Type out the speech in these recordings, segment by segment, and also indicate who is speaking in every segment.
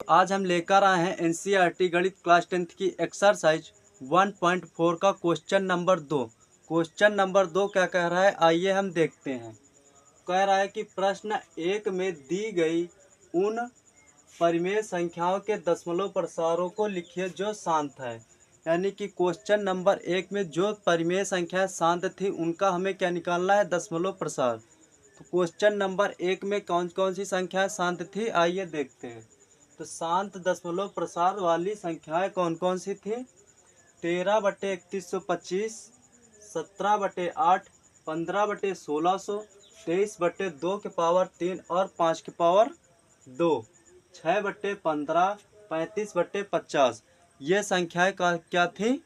Speaker 1: आज हम लेकर आए हैं एनसीईआरटी गणित क्लास 10th की एक्सरसाइज 1.4 का क्वेश्चन नंबर 2। क्वेश्चन नंबर 2 क्या कह रहा है, आइए हम देखते हैं। कह रहा है कि प्रश्न 1 में दी गई उन परिमेय संख्याओं के दशमलव प्रसारों को लिखिए जो शांत है। यानी कि क्वेश्चन नंबर 1 में जो परिमेय संख्याएं शांत थी उनका हमें क्या निकालना है, दशमलव प्रसार। तो क्वेश्चन नंबर 1 में कौन कौन सी संख्याएं शांत थी, आइए देखते हैं। तो शांत दशमलव प्रसार वाली संख्याएं कौन कौन सी थी? 13/3125, 17/8, 15/1600, 23/2 और 5/2, 6/15, 35/50। ये संख्याएं क्या थी?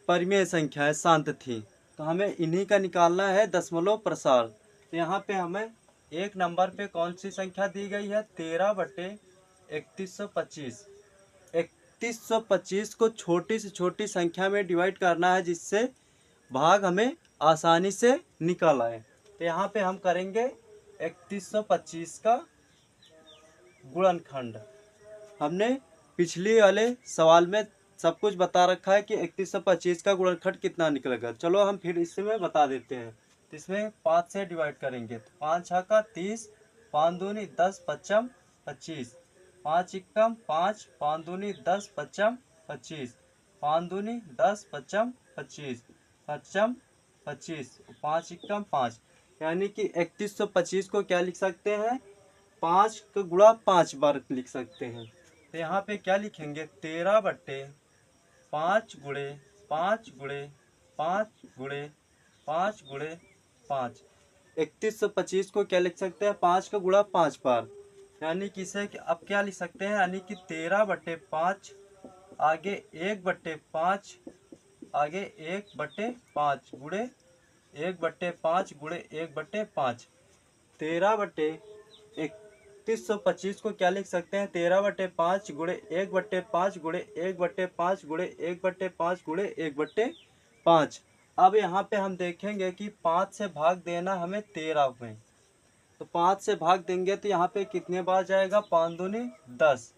Speaker 1: परिमेय संख्याएं शांत थी। तो हमें इन्हीं का निकालना है दशमलव प्रसार। तो यहाँ पे हमें एक नंबर पे कौन सी संख्या दी गई है? 13/3125। 3125 को छोटी से छोटी संख्या में डिवाइड करना है जिससे भाग हमें आसानी से निकल आए। तो यहाँ पे हम करेंगे 3125 का गुणनखंड। हमने पिछले वाले सवाल में सब कुछ बता रखा है कि 3125 का गुणनखंड कितना निकलेगा। चलो हम फिर इसमें बता देते हैं। तो इसमें 5 से डिवाइड करेंगे तो 5 छः का 30, 5 दूनी 10, 55 25, 5 इक्कम 5, 5 दूनी 10, 55 25, 5 दूनी 10, 55 25, 55 25, 5 इक्कम 5। यानी कि 3125 को क्या लिख सकते हैं? 5 का गुणा 5 बार लिख सकते हैं। तो यहाँ पे क्या लिखेंगे? 13/5 गुणे 5 गुणे 5 गुणे 5 गुणे 5। 3125 को क्या लिख सकते हैं? 5 का गुणा 5 बार। यानी कि इसे अब क्या लिख सकते हैं? यानी कि 13/5 आगे 1/5 आगे 1/5 गुणे 1/5 गुणे 1/5। 13/3125 को क्या लिख सकते हैं? 13/5 गुणे 1/5 गुणे 1/5 गुणे 1/5 गुणे 1/5। अब यहाँ पे हम देखेंगे कि 5 से भाग देना हमें 13 में। तो 5 से भाग देंगे तो यहाँ पे कितने बार जाएगा? 5 दूनी 10,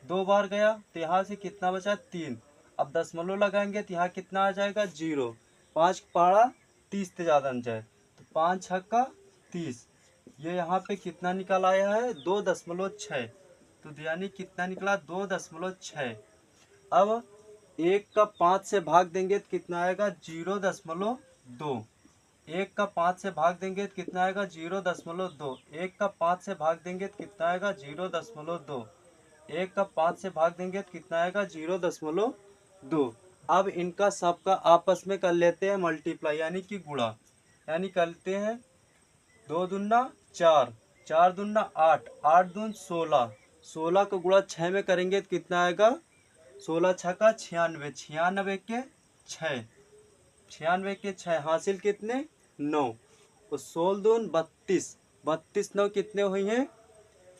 Speaker 1: 2 बार गया। तो यहाँ से कितना बचा? 3। अब दशमलव लगाएंगे तो यहाँ कितना आ जाएगा? 0। 5 पारा 30 से ज़्यादा न जाए तो 5 छक्का 30। ये यहाँ पे कितना निकल आया है? 2.6। तो यानी कितना निकला? 2.6। अब 1 का 5 से भाग देंगे तो कितना आएगा? 0.2। 1 का 5 से भाग देंगे तो कितना आएगा? 0.2। 1 का 5 से भाग देंगे तो कितना आएगा? 0.2। 1 का 5 से भाग देंगे तो कितना आएगा? 0.2। अब इनका सबका आपस में कर लेते हैं मल्टीप्लाई यानी कि गुणा। यानी करते हैं 2 दूना 4, 4 दूना 8, 8 दून 16, 16 का गुणा 6 में करेंगे तो कितना आएगा? 16 छक्का 96, 96 के 6, 96 के 6 हासिल कितने? 9। तो 16 दून 32, 32 9 कितने हुई हैं?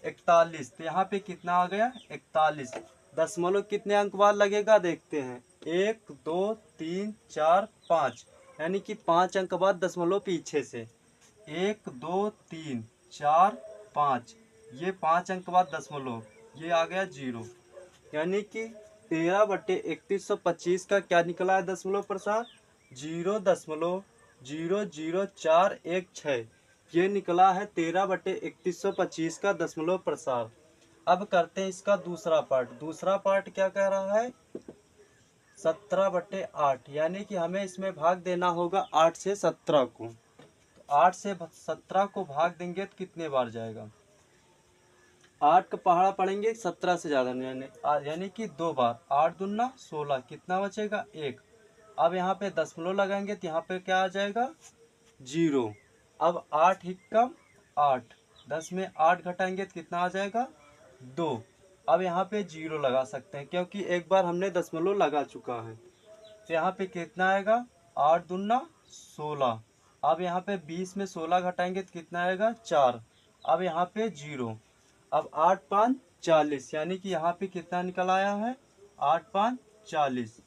Speaker 1: 41। तो यहाँ पे कितना आ गया? 41। दशमलव कितने अंक बाद लगेगा देखते हैं। 1 2 3 4 5, यानी कि 5 अंक बाद दशमलव पीछे से 1 2 3 4 5। ये 5 अंक बाद दशमलव, ये आ गया 0। यानी कि 13/3125 का क्या निकला है दशमलव प्रसार? 0.00416। ये निकला है 13/3125 का दशमलव प्रसार। अब करते हैं इसका दूसरा पार्ट। दूसरा पार्ट क्या कह रहा है? 17/8। यानी कि हमें इसमें भाग देना होगा 8 से 17 को। तो 8 से 17 को भाग देंगे तो कितने बार जाएगा? 8 का पहाड़ा पड़ेंगे 17 से ज़्यादा यानी कि 2 बार। 8 दूना 16, कितना बचेगा? 1। अब यहाँ पे दशमलव लगाएंगे तो यहाँ पे क्या आ जाएगा? 0। अब 8 हिक्कम 8, 10 में 8 घटाएंगे तो कितना आ जाएगा? 2। अब यहाँ पे 0 लगा सकते हैं क्योंकि एक बार हमने दशमलव लगा चुका है। तो यहाँ पे कितना आएगा? 8 दूना 16। अब यहाँ पे 20 में 16 घटाएंगे तो कितना आएगा? 4। अब यहाँ पे 0। अब 8 5 40, यानी कि यहाँ पे कितना निकल आया है? 8 5 40।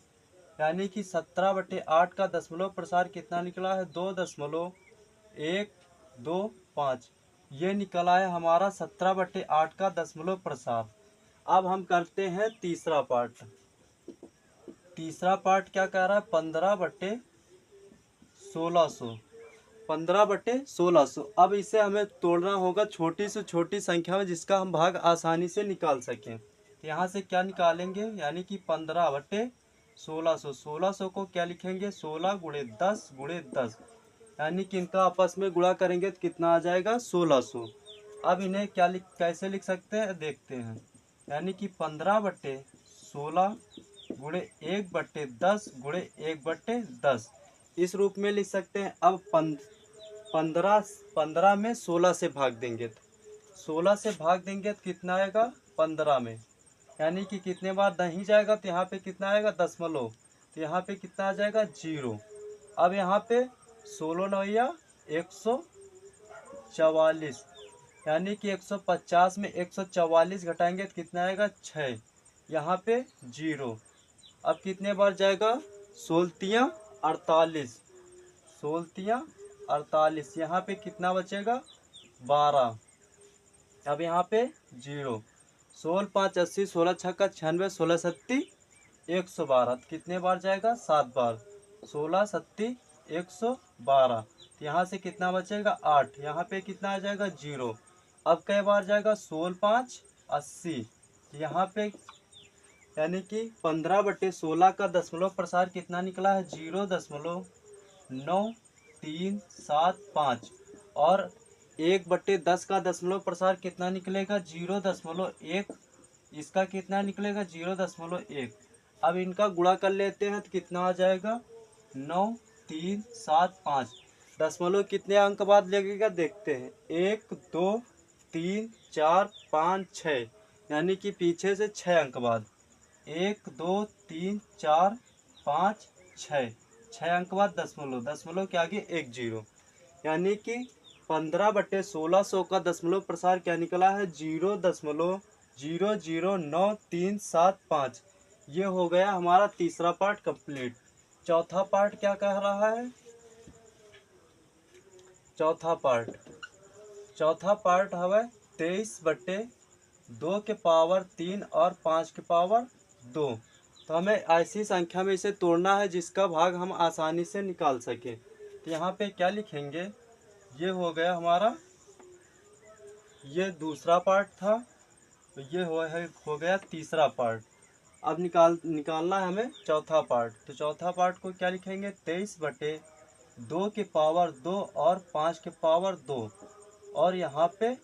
Speaker 1: यानी कि 17/8 का दशमलव प्रसार कितना निकला है? 2.125। ये निकला है हमारा 17/8 का दशमलव प्रसार। अब हम करते हैं तीसरा पार्ट। तीसरा पार्ट क्या कह रहा है, 15/1600। 15/1600। अब इसे हमें तोड़ना होगा छोटी से छोटी संख्या में, जिसका हम भाग आसानी से निकाल सकें। तो यहाँ से क्या निकालेंगे, यानी कि 15/1600। 1600 को क्या लिखेंगे, 16 × 10 × 10, यानी कि इनका आपस में गुणा करेंगे तो कितना आ जाएगा, 1600। अब इन्हें कैसे लिख सकते हैं देखते हैं, यानी कि 15/16 × 1/10 × 1/10 इस रूप में लिख सकते हैं। अब 15 में 16 से भाग देंगे तो 16 से भाग देंगे तो कितना आएगा, 15 में, यानी कि कितने बार नहीं जाएगा तो यहाँ पे कितना आएगा, दशमलव, तो यहाँ पे कितना आ जाएगा, 0। अब यहाँ पे 16 9 144, यानी कि 150 में 144 घटाएंगे तो कितना आएगा, 6, यहाँ पे 0। अब कितने बार जाएगा, 16 48, 16 48, यहाँ पे कितना बचेगा, 12। अब यहाँ पे 0, 16 5 80, 16 छक्का 96, 16 सत्ती 112, कितने बार जाएगा, 7 बार, 16 सत्ती 112, यहाँ से कितना बचेगा, 8, यहाँ पे कितना आ जाएगा, 0। अब कई बार जाएगा, 16 5 80, यहाँ पे यानी कि 15/16 का दशमलव प्रसार कितना निकला है, 0.9375, और 1/10 का दशमलव प्रसार कितना निकलेगा, 0.1, इसका कितना निकलेगा, 0.1। अब इनका गुणा कर लेते हैं तो कितना आ जाएगा, 9375। दशमलव कितने अंक बाद लगेगा देखते हैं, 1 2 3 4 5 6, यानी कि पीछे से 6 अंक बाद, 1 2 3 4 5 6, 6 अंक बाद दशमलव, दशमलव के आगे 1 0, यानी कि 15/1600 का दशमलव प्रसार क्या निकला है, 0.009375। ये हो गया हमारा तीसरा पार्ट कंप्लीट। चौथा पार्ट क्या कह रहा है, चौथा पार्ट हवे 23/2 के पावर 3 और 5 के पावर 2। तो हमें ऐसी संख्या में इसे तोड़ना है जिसका भाग हम आसानी से निकाल सकें। तो यहाँ पे क्या लिखेंगे, ये हो गया हमारा, ये दूसरा पार्ट था, तो ये हो गया तीसरा पार्ट। अब निकालना है हमें चौथा पार्ट। तो चौथा पार्ट को क्या लिखेंगे, 23/2 के पावर 2 और 5 के पावर 2, और यहाँ पे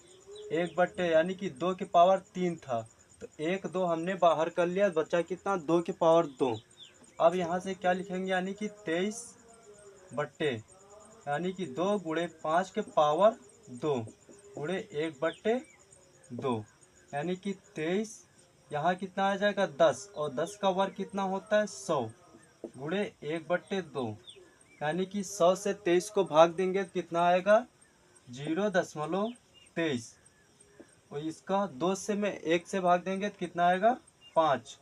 Speaker 1: 1 यानी कि 2 के पावर 3 था, तो 1 2 हमने बाहर कर लिया, बचा कितना, 2 के पावर 2। अब यहाँ से क्या लिखेंगे, यानी कि 23 यानी कि 2 × 5 के पावर 2 × 1/2, यानी कि 23, यहाँ कितना आ जाएगा, 10, और 10 का वर्ग कितना होता है, 100 × 1/2, यानी कि 100 से 23 को भाग देंगे तो कितना आएगा, 0.23, और इसका 2 से में 1 से भाग देंगे तो कितना आएगा, 5।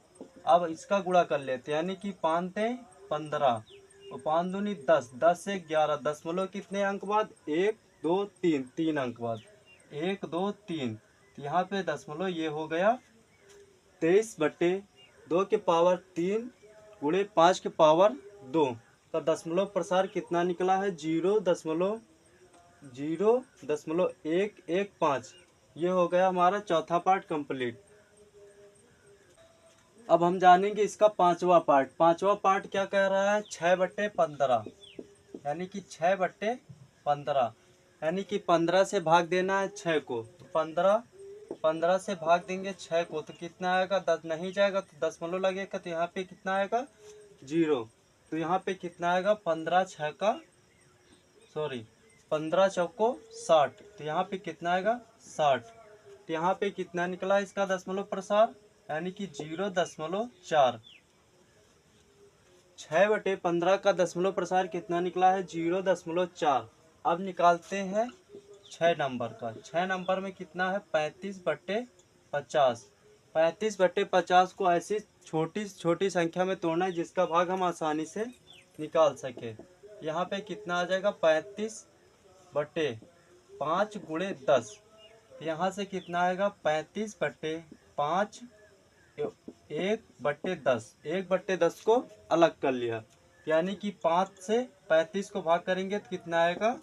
Speaker 1: अब इसका गुणा कर लेते हैं, यानी कि 5 × 15 और 5 दूनी 10, 10 से 11, दशमलव कितने अंक बाद, 1 2 3, 3 अंक बाद, 1 2 3, तो यहाँ पे दशमलव ये हो गया 23/2 के पावर 3 × 5 के पावर 2 का दशमलव प्रसार कितना निकला है, 0.0115। ये हो गया हमारा चौथा पार्ट कंप्लीट। अब हम जानेंगे इसका पांचवा पार्ट। पांचवा पार्ट क्या कह रहा है, 6/15, यानी कि 6/15, यानी कि 15 से भाग देना है 6 को, तो 15 से भाग देंगे 6 को तो कितना आएगा, 10 नहीं जाएगा तो दशमलव लगेगा, तो यहाँ पे कितना आएगा, 0। तो यहाँ पे कितना आएगा, 15 चौको 60, तो यहाँ पे कितना आएगा, 60। तो यहाँ पे कितना निकला इसका दशमलव प्रसार, यानी कि 0.4। 6/15 का दशमलव प्रसार कितना निकला है, 0.4। अब निकालते हैं 6 नंबर का। 6 नंबर में कितना है, 35/50। 35/50 को ऐसी छोटी छोटी संख्या में तोड़ना है जिसका भाग हम आसानी से निकाल सके। यहाँ पे कितना आ जाएगा, 35/5 × 10, यहाँ से कितना आएगा, 35/5 1/10, 1/10 को अलग कर लिया, यानी कि 5 से 35 को भाग करेंगे तो कितना आएगा,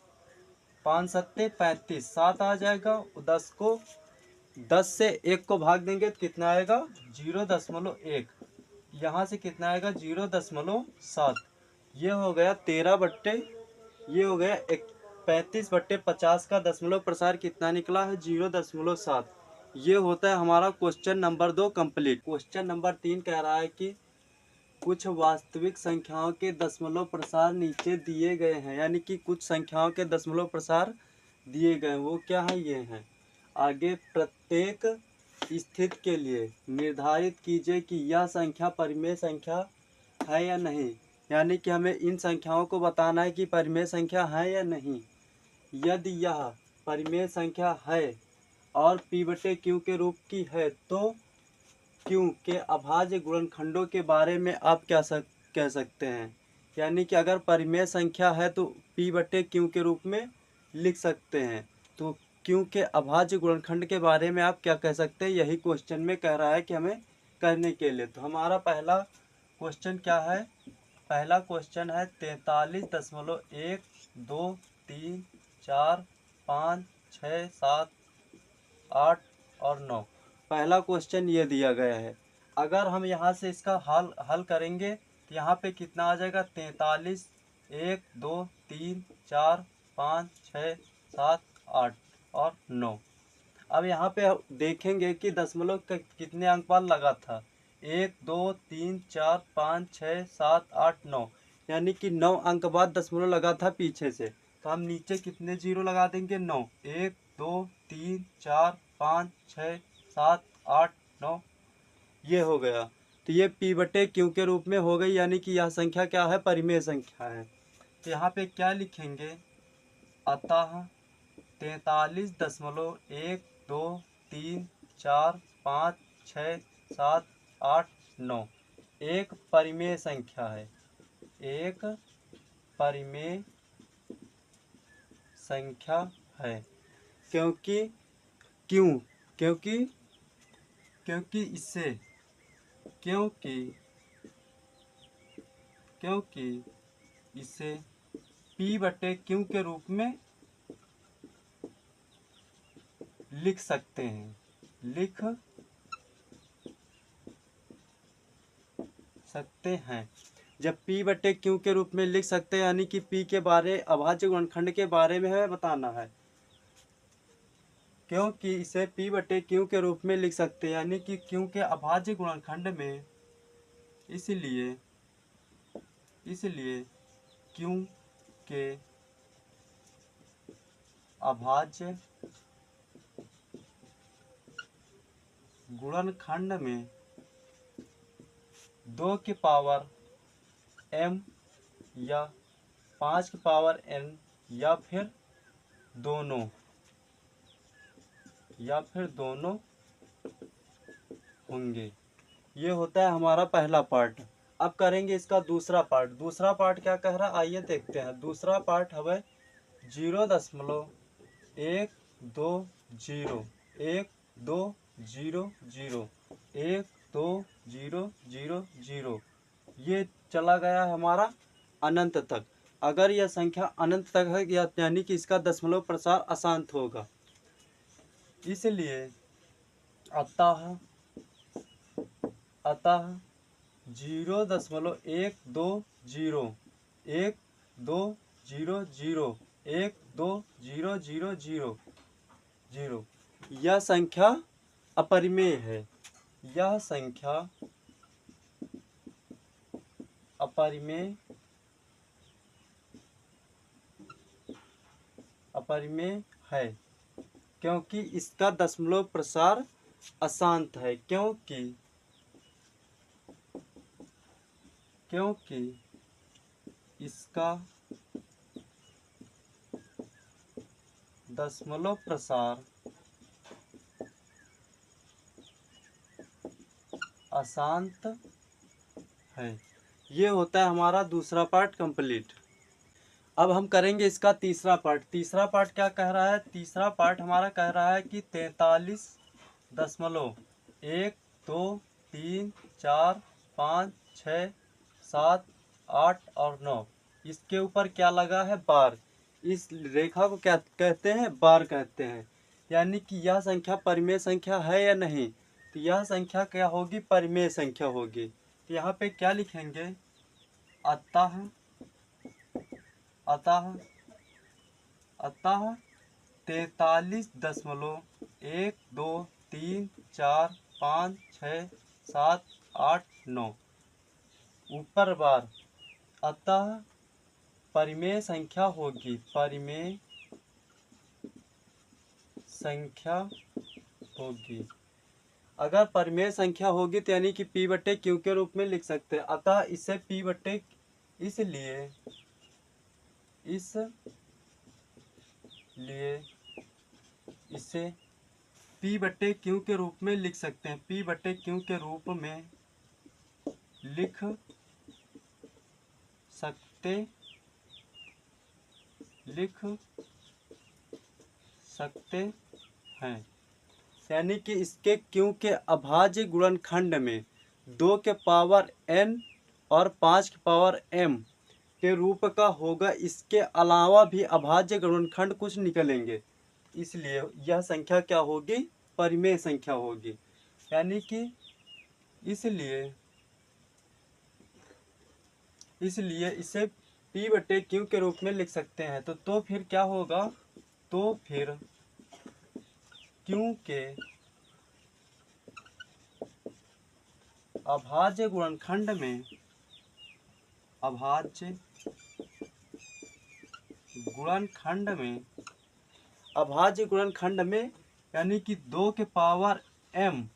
Speaker 1: 5 सत्ते 35, 7 आ जाएगा। 10 से 1 को भाग देंगे तो कितना आएगा, 0.1, यहाँ से कितना आएगा 0.7। ये हो गया 13 ये हो गया 35/50 का दशमलव प्रसार कितना निकला है, 0.7। ये होता है हमारा question number 2 complete. Question number 3 कह रहा है कि कुछ वास्तविक संख्याओं के दशमलव प्रसार नीचे दिए गए हैं, यानी कि कुछ संख्याओं के दशमलव प्रसार दिए गए हैं, वो क्या है, ये हैं। आगे प्रत्येक स्थिति के लिए निर्धारित कीजिए कि यह संख्या परिमेय संख्या है या नहीं, यानी कि हमें इन संख्याओं को बताना है कि परिमेय संख्या है या नहीं। यदि यह परिमेय संख्या है और p/q के रूप की है तो q के अभाज्य गुणनखंडों के बारे में आप क्या कह सकते हैं, यानी कि अगर परिमेय संख्या है तो p/q के रूप में लिख सकते हैं, तो q के अभाज्य गुणनखंड के बारे में आप क्या कह सकते हैं, यही क्वेश्चन में कह रहा है कि हमें करने के लिए। तो हमारा पहला क्वेश्चन क्या है, पहला क्वेश्चन है 43.1, 2, 3, 4, 5, 6, 7, 8 और 9। पहला क्वेश्चन ये दिया गया है। अगर हम यहाँ से इसका हल करेंगे तो यहाँ पे कितना आ जाएगा, 43, 1, 2, 3, 4, 5, 6, 7, 8 और 9। अब यहाँ पे देखेंगे कि दशमलव कितने अंक बाद लगा था, 1, 2, 3, 4, 5, 6, 7, 8, 9, यानी कि 9 अंक बाद दशमलव लगा था पीछे से। तो हम नीचे कितने जीरो लगा देंगे, 9, 1, 2, 3, 4, 5, 6, 7, 8, 9, ये हो गया। तो ये p/q के रूप में हो गई, यानी कि यह संख्या क्या है, परिमेय संख्या है। तो यहाँ पे क्या लिखेंगे, अतः 43.1, 2, 3, 4, 5, 6, 7, 8, 9 एक परिमेय संख्या है, एक परिमेय संख्या है। क्योंकि क्यों, क्योंकि क्योंकि इससे क्योंकि क्योंकि इसे p/q के रूप में लिख सकते हैं, लिख सकते हैं। जब p/q के रूप में लिख सकते हैं, यानी कि p के बारे अभाज्य गुणनखंड के बारे में हमें बताना है, क्योंकि इसे p/q के रूप में लिख सकते हैं, यानी कि q के अभाज्य गुणनखंड में, इसलिए q के अभाज्य गुणनखंड में 2 की पावर m या 5 की पावर n या फिर दोनों होंगे। ये होता है हमारा पहला पार्ट। अब करेंगे इसका दूसरा पार्ट। दूसरा पार्ट क्या कह रहा है, आइए देखते हैं। दूसरा पार्ट हमें 0.120, 12000, 12000, ये चला गया है हमारा अनंत तक। अगर यह संख्या अनंत तक है यानी कि इसका दशमलव प्रसार अशांत होगा। इसलिए अतः 0.120, 12000, 12000, यह संख्या अपरिमेय है। यह संख्या अपरिमेय है, क्योंकि इसका दशमलव प्रसार अशांत है। क्योंकि इसका दशमलव प्रसार अशांत है। ये होता है हमारा दूसरा पार्ट कंप्लीट। अब हम करेंगे इसका तीसरा पार्ट। तीसरा पार्ट क्या कह रहा है, तीसरा पार्ट हमारा कह रहा है कि 43.1, 2, 3, 4 5 6 7 8 और 9। इसके ऊपर क्या लगा है? बार। इस रेखा को क्या कहते हैं? बार कहते हैं। यानी कि यह संख्या परिमेय संख्या है या नहीं? तो यह संख्या क्या होगी? परिमेय संख्या होगी। तो यहाँ पे क्या लिखेंगे? अतः 43.123456789 ऊपर बार। अतः परिमेय संख्या होगी, परिमेय संख्या होगी। अगर परिमेय संख्या होगी तो यानी कि P बटे Q के रूप में लिख सकते हैं। अतः इसे P बटे इसलिए इसे P बटे Q के रूप में लिख सकते हैं। P बटे Q के रूप में लिख सकते हैं। यानी कि इसके Q के अभाज्य गुणनखंड में 2 के पावर n और 5 के पावर m के रूप का होगा। इसके अलावा भी अभाज्य गुणनखंड कुछ निकलेंगे, इसलिए यह संख्या क्या होगी? परिमेय संख्या होगी। यानी कि इसलिए इसे P बटे Q के रूप में लिख सकते हैं। तो फिर क्या होगा? तो फिर Q के अभाज्य गुणनखंड में यानी कि 2 के पावर m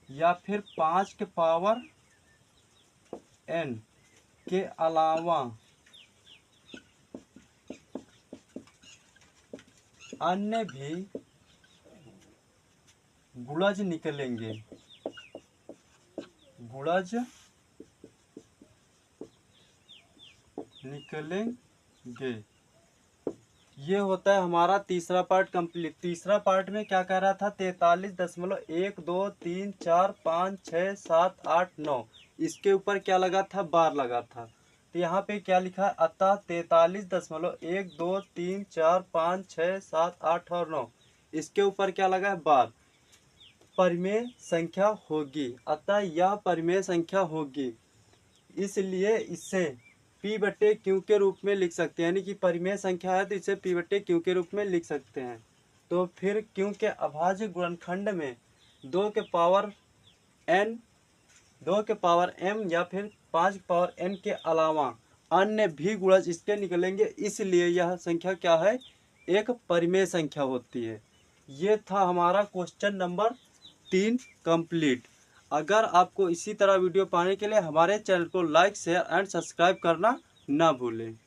Speaker 1: या फिर 5 के पावर n के अलावा अन्य भी गुणज निकलेंगे। ये होता है हमारा तीसरा पार्ट कंप्लीट। तीसरा पार्ट में क्या कह रहा था? 43.123456789। इसके ऊपर क्या लगा था? बार लगा था। तो यहाँ पे क्या लिखा है? अतः 43.1234567 और 9। इसके ऊपर क्या लगा है? बार। परिमेय संख्या होगी। अतः यह परिमेय संख्या होगी, इसलिए इसे P बटे Q के रूप में लिख सकते हैं। यानी कि परिमेय संख्या है तो इसे P बटे Q के रूप में लिख सकते हैं। तो फिर Q के अभाज्य गुणनखंड में 2 के पावर n, 2 के पावर m या फिर 5 के पावर n के अलावा अन्य भी गुणज इसके निकलेंगे, इसलिए यह संख्या क्या है? एक परिमेय संख्या होती है। ये था हमारा क्वेश्चन नंबर 3 कंप्लीट। अगर आपको इसी तरह वीडियो पाने के लिए हमारे चैनल को लाइक, शेयर एंड सब्सक्राइब करना ना भूलें।